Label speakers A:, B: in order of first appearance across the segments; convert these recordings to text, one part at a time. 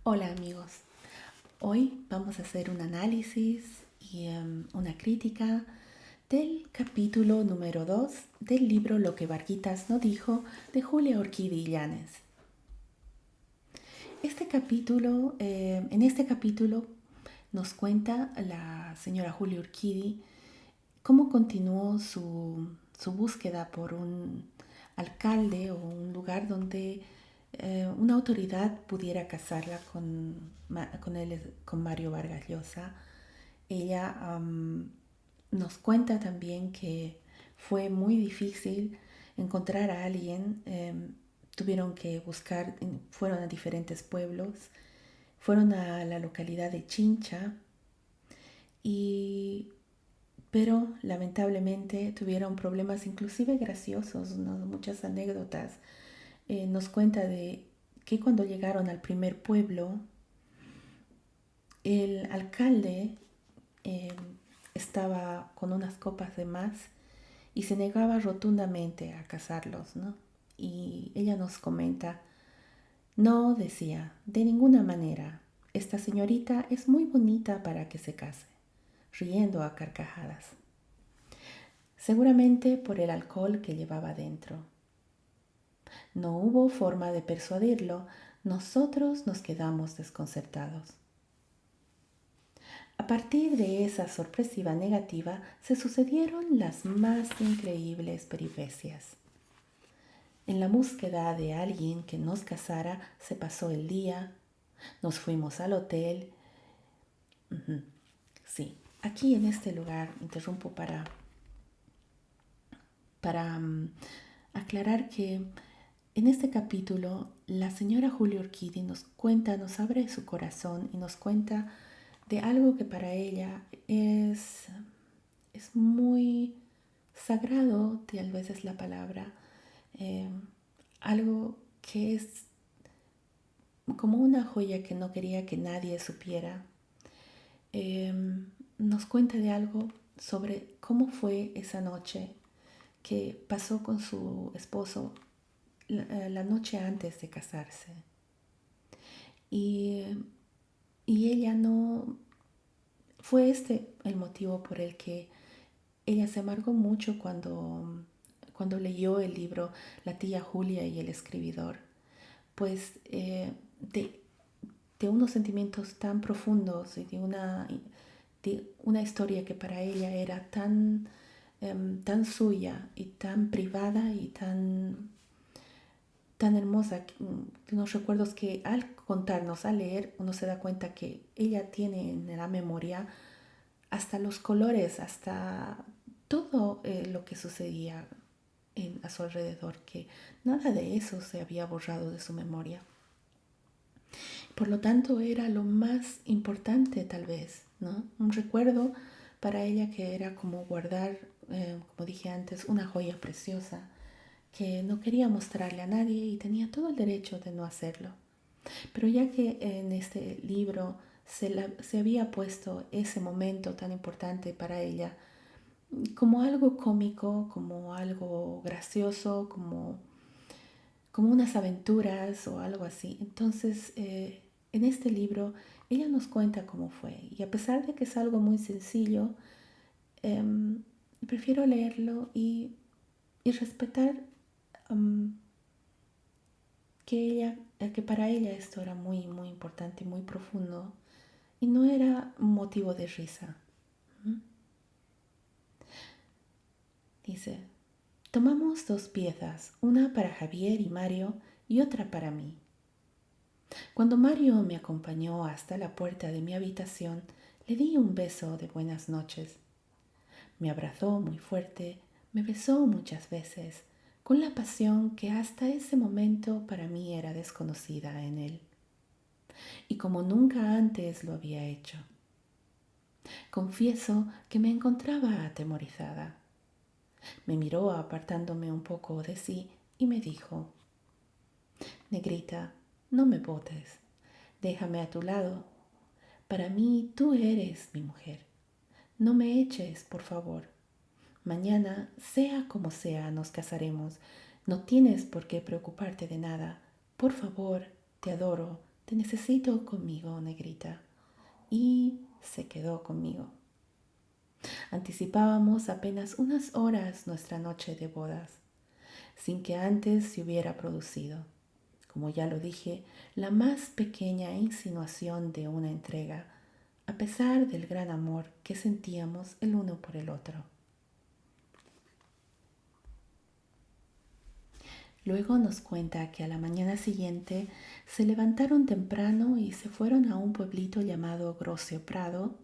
A: Hola amigos, hoy vamos a hacer un análisis y una crítica del capítulo número 2 del libro Lo que Varguitas no dijo de Julia Orquídea Illanes. En este capítulo nos cuenta la señora Julia Orquídea cómo continuó su búsqueda por un alcalde o un lugar donde una autoridad pudiera casarla con Mario Vargas Llosa. Ella nos cuenta también que fue muy difícil encontrar a alguien. Tuvieron que buscar, fueron a diferentes pueblos, fueron a la localidad de Chincha, y pero lamentablemente tuvieron problemas inclusive graciosos, ¿no? Muchas anécdotas. Nos cuenta de que cuando llegaron al primer pueblo, el alcalde eh, estaba con unas copas de más y se negaba rotundamente a casarlos, ¿no? Y ella nos comenta, no, decía, de ninguna manera, esta señorita es muy bonita para que se case, riendo a carcajadas. Seguramente por el alcohol que llevaba dentro. No hubo forma de persuadirlo, nosotros nos quedamos desconcertados. A partir de esa sorpresiva negativa se sucedieron las más increíbles peripecias. En la búsqueda de alguien que nos casara se pasó el día, nos fuimos al hotel. Sí, aquí en este lugar interrumpo para aclarar que en este capítulo la señora Julia Orquídea nos cuenta, nos abre su corazón y nos cuenta de algo que para ella es muy sagrado, tal vez es la palabra, eh, algo que es como una joya que no quería que nadie supiera. Eh, Nos cuenta de algo sobre cómo fue esa noche que pasó con su esposo la noche antes de casarse. Y, y ella no... Fue este el motivo por el que ella se amargó mucho cuando leyó el libro La tía Julia y el escribidor, pues de unos sentimientos tan profundos y de una historia que para ella era tan suya y tan privada y tan hermosa, unos recuerdos que al contarnos, al leer, uno se da cuenta que ella tiene en la memoria hasta los colores, hasta todo lo que sucedía a su alrededor, que nada de eso se había borrado de su memoria. Por lo tanto, era lo más importante tal vez, ¿no? Un recuerdo para ella que era como guardar, como dije antes, una joya preciosa que no quería mostrarle a nadie y tenía todo el derecho de no hacerlo. Pero ya que en este libro se había puesto ese momento tan importante para ella como algo cómico, como algo gracioso, como unas aventuras o algo así. Entonces, en este libro, ella nos cuenta cómo fue. Y a pesar de que es algo muy sencillo, em, prefiero leerlo y respetar em, que para ella esto era muy, muy importante, muy profundo y no era motivo de risa. ¿Mm? Dice, tomamos dos piezas, una para Javier y Mario y otra para mí. Cuando Mario me acompañó hasta la puerta de mi habitación, le di un beso de buenas noches. Me abrazó muy fuerte, me besó muchas veces, con la pasión que hasta ese momento para mí era desconocida en él, y como nunca antes lo había hecho. Confieso que me encontraba atemorizada. Me miró apartándome un poco de sí y me dijo, Negrita, no me botes, déjame a tu lado. Para mí tú eres mi mujer. No me eches, por favor. Mañana, sea como sea, nos casaremos. No tienes por qué preocuparte de nada. Por favor, te adoro, te necesito conmigo, negrita. Y se quedó conmigo. Anticipábamos apenas unas horas nuestra noche de bodas, sin que antes se hubiera producido, como ya lo dije, la más pequeña insinuación de una entrega, a pesar del gran amor que sentíamos el uno por el otro. Luego nos cuenta que a la mañana siguiente se levantaron temprano y se fueron a un pueblito llamado Grocio Prado,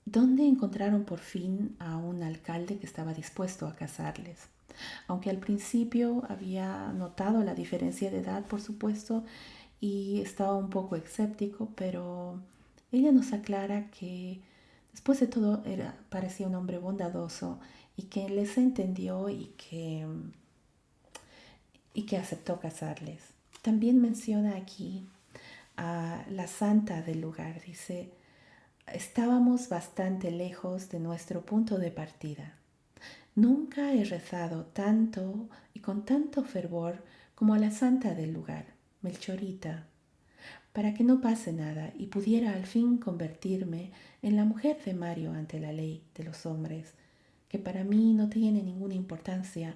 A: donde encontraron por fin a un alcalde que estaba dispuesto a casarles. Aunque al principio había notado la diferencia de edad, por supuesto, y estaba un poco escéptico, pero ella nos aclara que después de todo parecía un hombre bondadoso y que les entendió y que aceptó casarles. También menciona aquí a la santa del lugar. Dice, estábamos bastante lejos de nuestro punto de partida. Nunca he rezado tanto y con tanto fervor como a la santa del lugar, Melchorita, para que no pase nada y pudiera al fin convertirme en la mujer de Mario ante la ley de los hombres, que para mí no tiene ninguna importancia,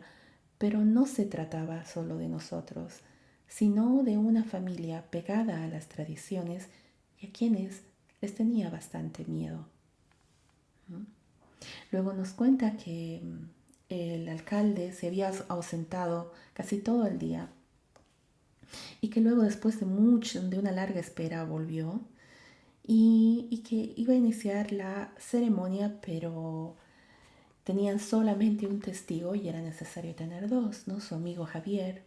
A: pero no se trataba solo de nosotros, sino de una familia pegada a las tradiciones y a quienes les tenía bastante miedo. Luego nos cuenta que el alcalde se había ausentado casi todo el día y que luego después de una larga espera volvió y que iba a iniciar la ceremonia, pero tenían solamente un testigo y era necesario tener dos, ¿no? Su amigo Javier.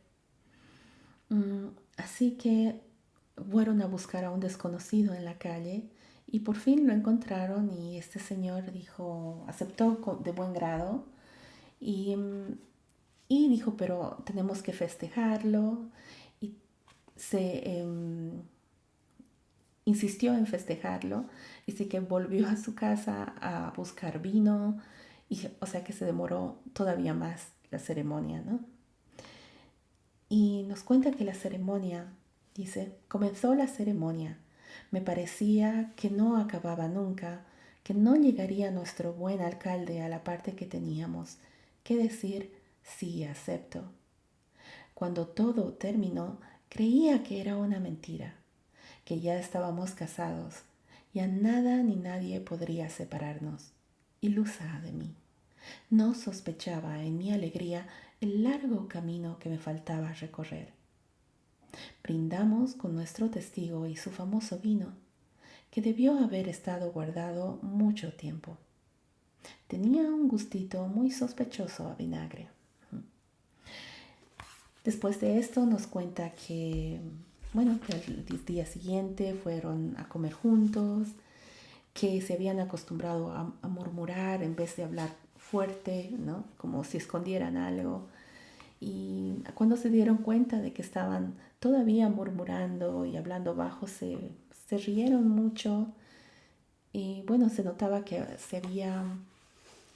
A: Así que fueron a buscar a un desconocido en la calle y por fin lo encontraron y este señor dijo, aceptó de buen grado y, y dijo, pero tenemos que festejarlo y se insistió en festejarlo y sí que volvió a su casa a buscar vino y o sea que se demoró todavía más la ceremonia, ¿no? Y nos cuenta que la ceremonia, dice, comenzó la ceremonia. Me parecía que no acababa nunca, que no llegaría nuestro buen alcalde a la parte que teníamos que decir sí, acepto. Cuando todo terminó, creía que era una mentira, que ya estábamos casados, ya nada ni nadie podría separarnos. Ilusa de mí. No sospechaba en mi alegría el largo camino que me faltaba recorrer. Brindamos con nuestro testigo y su famoso vino, que debió haber estado guardado mucho tiempo. Tenía un gustito muy sospechoso a vinagre. Después de esto nos cuenta que, bueno, que el día siguiente fueron a comer juntos, que se habían acostumbrado a murmurar en vez de hablar fuerte, ¿no? Como si escondieran algo. Y cuando se dieron cuenta de que estaban todavía murmurando y hablando bajo, se rieron mucho y bueno, se notaba que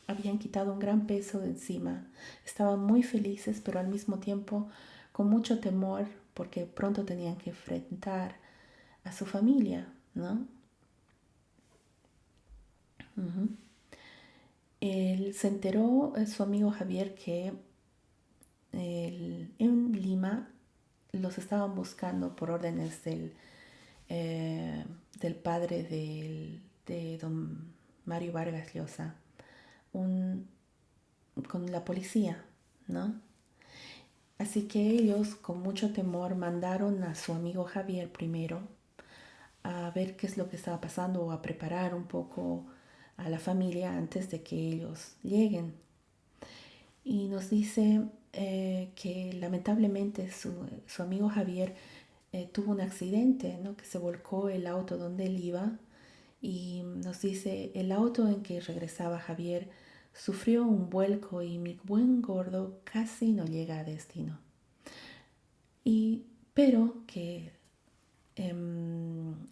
A: habían quitado un gran peso de encima. Estaban muy felices, pero al mismo tiempo con mucho temor porque pronto tenían que enfrentar a su familia, ¿no? Uh-huh. Él se enteró, su amigo Javier, que en Lima los estaban buscando por órdenes del padre de don Mario Vargas Llosa, un, con la policía, ¿no? Así que ellos con mucho temor mandaron a su amigo Javier primero a ver qué es lo que estaba pasando o a preparar un poco a la familia antes de que ellos lleguen. Y nos dice que lamentablemente su amigo Javier tuvo un accidente, ¿no? Que se volcó el auto donde él iba y nos dice, el auto en que regresaba Javier sufrió un vuelco y mi buen gordo casi no llega a destino. Pero que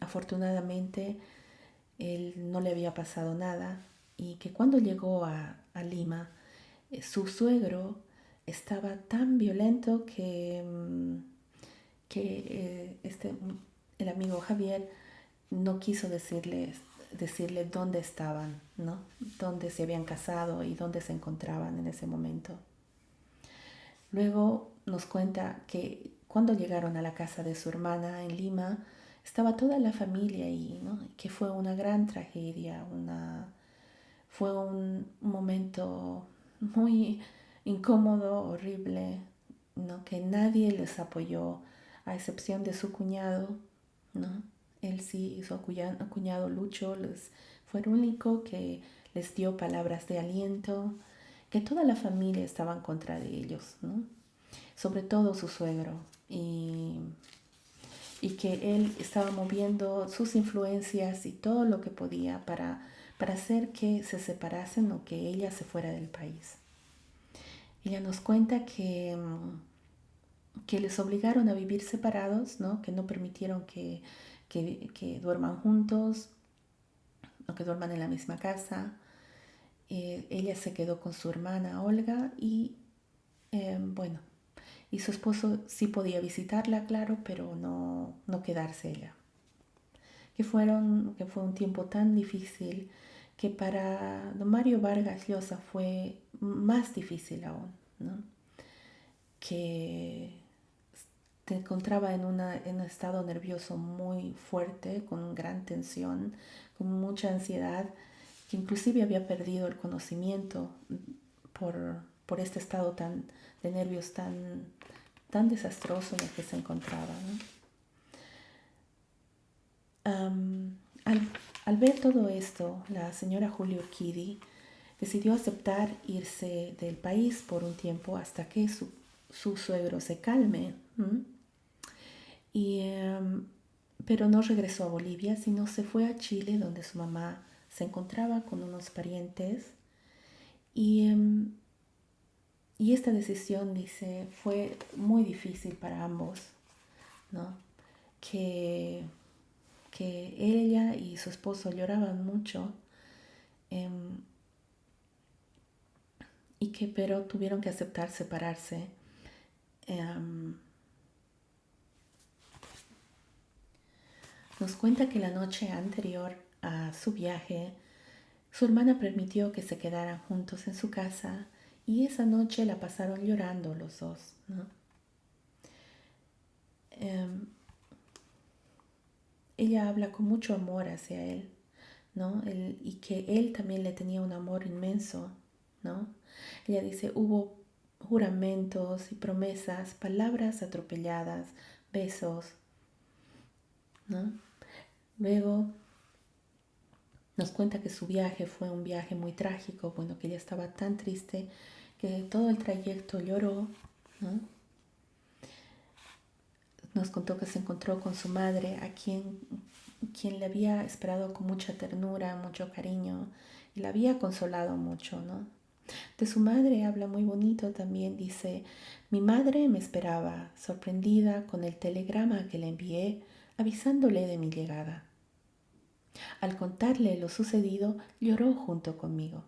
A: afortunadamente él no le había pasado nada y que cuando llegó a Lima, su suegro estaba tan violento que el amigo Javier no quiso decirle dónde estaban, ¿no? Dónde se habían casado y dónde se encontraban en ese momento. Luego nos cuenta que cuando llegaron a la casa de su hermana en Lima, estaba toda la familia ahí, ¿no? Que fue una gran tragedia, fue un momento muy incómodo, horrible, ¿no? Que nadie les apoyó, a excepción de su cuñado, ¿no? Él sí, su cuñado Lucho, fue el único que les dio palabras de aliento, que toda la familia estaba en contra de ellos, ¿no? Sobre todo su suegro, y que él estaba moviendo sus influencias y todo lo que podía para hacer que se separasen o que ella se fuera del país. Ella nos cuenta que les obligaron a vivir separados, ¿no? Que no permitieron que duerman juntos o que duerman en la misma casa. Ella se quedó con su hermana Olga y bueno, y su esposo sí podía visitarla, claro, pero no quedarse ella. Que fue un tiempo tan difícil que para don Mario Vargas Llosa fue más difícil aún, ¿no? Que te encontraba en un estado nervioso muy fuerte, con gran tensión, con mucha ansiedad, que inclusive había perdido el conocimiento por este estado de nervios tan desastroso en el que se encontraba, ¿no? Al, al ver todo esto, la señora Julia Urquidi decidió aceptar irse del país por un tiempo hasta que su suegro se calme. Y, pero no regresó a Bolivia, sino se fue a Chile, donde su mamá se encontraba con unos parientes. Y, y esta decisión, dice, fue muy difícil para ambos, ¿no? Que, que ella y su esposo lloraban mucho, em, y que pero tuvieron que aceptar separarse. Em, Nos cuenta que la noche anterior a su viaje, su hermana permitió que se quedaran juntos en su casa y esa noche la pasaron llorando los dos, ¿no? Em, Ella habla con mucho amor hacia él, ¿no? Y que él también le tenía un amor inmenso, ¿no? Ella dice, hubo juramentos y promesas, palabras atropelladas, besos, ¿no? Luego nos cuenta que su viaje fue un viaje muy trágico, bueno, que ella estaba tan triste que todo el trayecto lloró, ¿no? Nos contó que se encontró con su madre, quien le había esperado con mucha ternura, mucho cariño, y la había consolado mucho, ¿no? De su madre habla muy bonito también, dice, mi madre me esperaba, sorprendida con el telegrama que le envié, avisándole de mi llegada. Al contarle lo sucedido, lloró junto conmigo.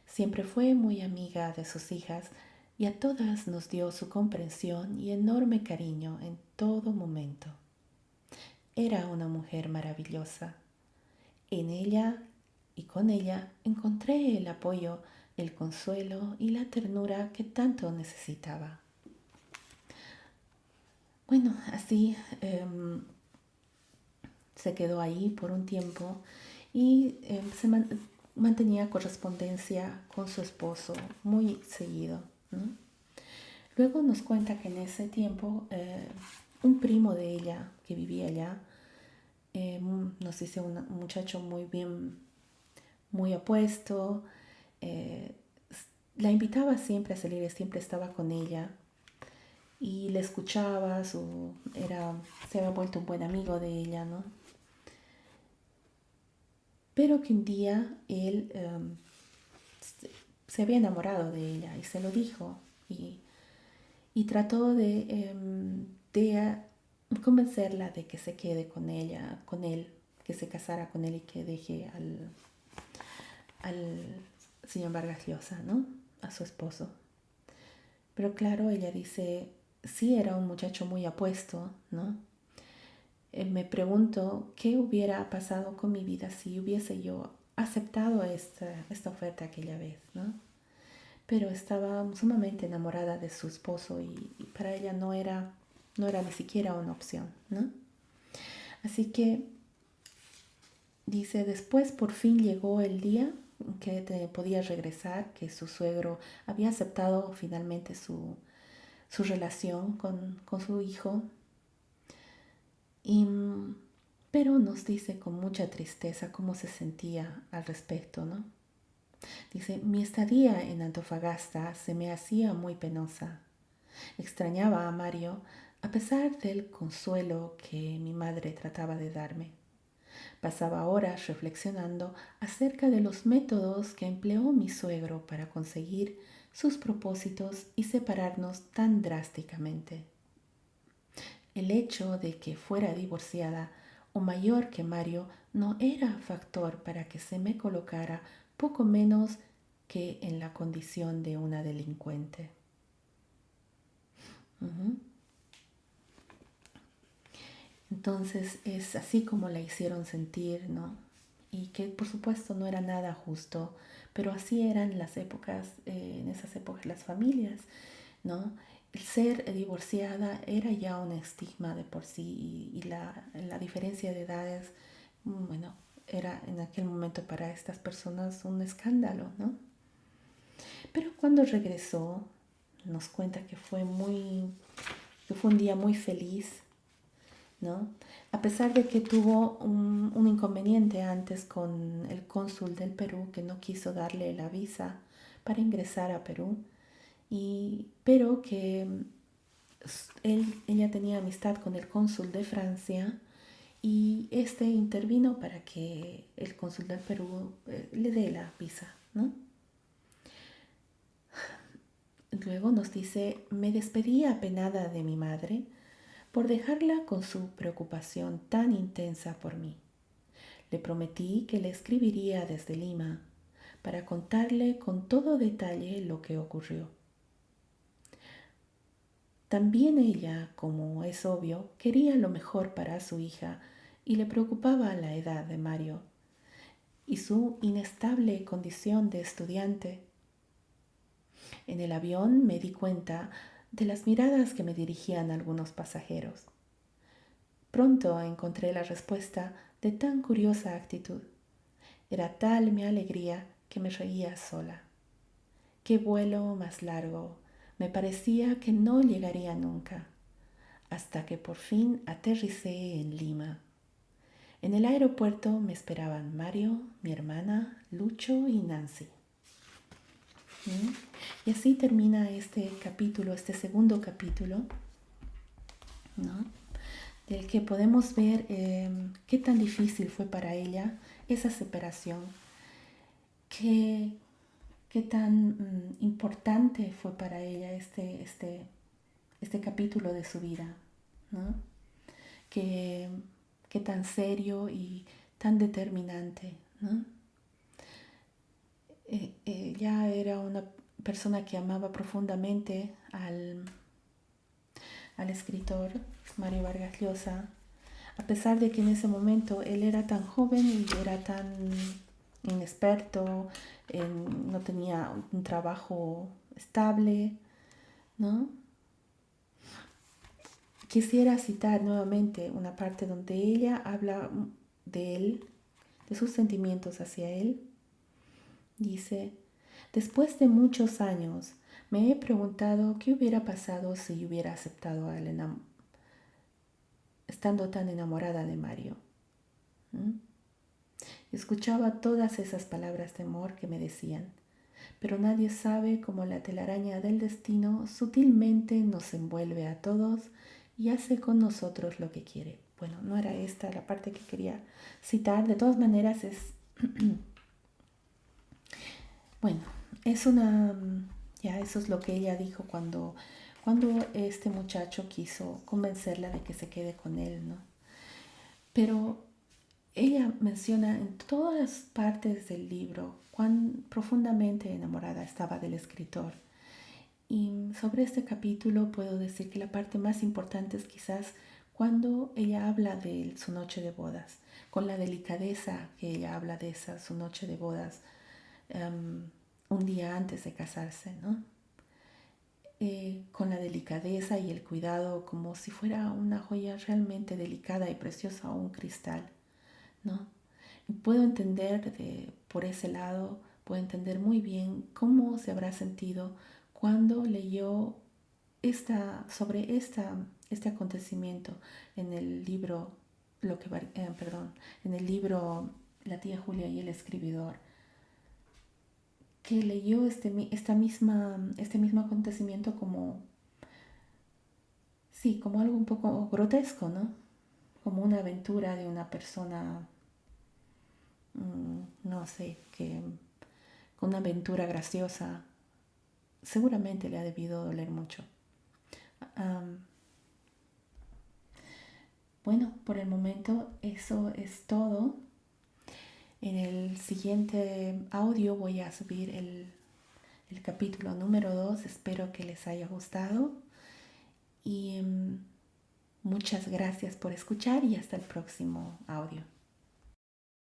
A: Siempre fue muy amiga de sus hijas y a todas nos dio su comprensión y enorme cariño en todo momento. Era una mujer maravillosa. En ella y con ella encontré el apoyo, el consuelo y la ternura que tanto necesitaba. Bueno, así se quedó ahí por un tiempo y mantenía correspondencia con su esposo muy seguido, ¿no? Luego nos cuenta que en ese tiempo un primo de ella que vivía allá, nos dice un muchacho muy bien, muy apuesto, eh, la invitaba siempre a salir, siempre estaba con ella y le escuchaba, se había vuelto un buen amigo de ella, ¿no? Pero que un día él se había enamorado de ella y se lo dijo y trató de convencerla de que se quede con ella, con él, que se casara con él y que deje al señor Vargas Llosa, ¿no? A su esposo. Pero claro, ella dice, sí era un muchacho muy apuesto, ¿no? Me pregunto qué hubiera pasado con mi vida si hubiese yo aceptado esta oferta aquella vez, ¿no? Pero estaba sumamente enamorada de su esposo y para ella no era ni siquiera una opción, ¿no? Así que dice, después por fin llegó el día que podía regresar, que su suegro había aceptado finalmente su relación con su hijo. Y, pero nos dice con mucha tristeza cómo se sentía al respecto, ¿no? Dice, mi estadía en Antofagasta se me hacía muy penosa. Extrañaba a Mario a pesar del consuelo que mi madre trataba de darme. Pasaba horas reflexionando acerca de los métodos que empleó mi suegro para conseguir sus propósitos y separarnos tan drásticamente. El hecho de que fuera divorciada o mayor que Mario no era factor para que se me colocara poco menos que en la condición de una delincuente. Uh-huh. Entonces es así como la hicieron sentir, ¿no? Y que por supuesto no era nada justo, pero así eran las épocas, en esas épocas las familias, ¿no? El ser divorciada era ya un estigma de por sí y la diferencia de edades, bueno, era en aquel momento para estas personas un escándalo, ¿no? Pero cuando regresó, nos cuenta que fue un día muy feliz, ¿no? A pesar de que tuvo un inconveniente antes con el cónsul del Perú que no quiso darle la visa para ingresar a Perú, pero que ella tenía amistad con el cónsul de Francia y este intervino para que el cónsul del Perú le dé la visa, ¿no? Luego nos dice, me despedí apenada de mi madre por dejarla con su preocupación tan intensa por mí. Le prometí que le escribiría desde Lima para contarle con todo detalle lo que ocurrió. También ella, como es obvio, quería lo mejor para su hija y le preocupaba la edad de Mario y su inestable condición de estudiante. En el avión me di cuenta de las miradas que me dirigían algunos pasajeros. Pronto encontré la respuesta de tan curiosa actitud. Era tal mi alegría que me reía sola. Qué vuelo más largo. Me parecía que no llegaría nunca, hasta que por fin aterricé en Lima. En el aeropuerto me esperaban Mario, mi hermana, Lucho y Nancy. ¿Mm? Y así termina este capítulo, este segundo capítulo, ¿no? Del que podemos ver qué tan difícil fue para ella esa separación, qué, qué tan importante fue para ella este capítulo de su vida, ¿no? Qué, qué tan serio y tan determinante, ¿no? Ella era una persona que amaba profundamente al escritor Mario Vargas Llosa, a pesar de que en ese momento él era tan joven y era tan inexperto, no tenía un trabajo estable, ¿no? Quisiera citar nuevamente una parte donde ella habla de él, de sus sentimientos hacia él. Dice, después de muchos años me he preguntado qué hubiera pasado si hubiera aceptado a Elena estando tan enamorada de Mario. ¿Mm? Escuchaba todas esas palabras de amor que me decían, pero nadie sabe cómo la telaraña del destino sutilmente nos envuelve a todos y hace con nosotros lo que quiere. Bueno, no era esta la parte que quería citar, de todas maneras es, bueno, es una, ya eso es lo que ella dijo cuando este muchacho quiso convencerla de que se quede con él, ¿no? Pero ella menciona en todas partes del libro cuán profundamente enamorada estaba del escritor. Y sobre este capítulo puedo decir que la parte más importante es quizás cuando ella habla de su noche de bodas, con la delicadeza que ella habla de esa su noche de bodas, un día antes de casarse, ¿no? Con la delicadeza y el cuidado como si fuera una joya realmente delicada y preciosa o un cristal, ¿no? Y puedo entender por ese lado, puedo entender muy bien cómo se habrá sentido cuando leyó este acontecimiento en el libro, en el libro La tía Julia y el escribidor, que leyó este mismo acontecimiento como, sí, como algo un poco grotesco, ¿no? Como una aventura de una persona, no sé, que con una aventura graciosa, seguramente le ha debido doler mucho. Um, bueno, por el momento eso es todo. En el siguiente audio voy a subir el capítulo número 2. Espero que les haya gustado y muchas gracias por escuchar y hasta el próximo audio.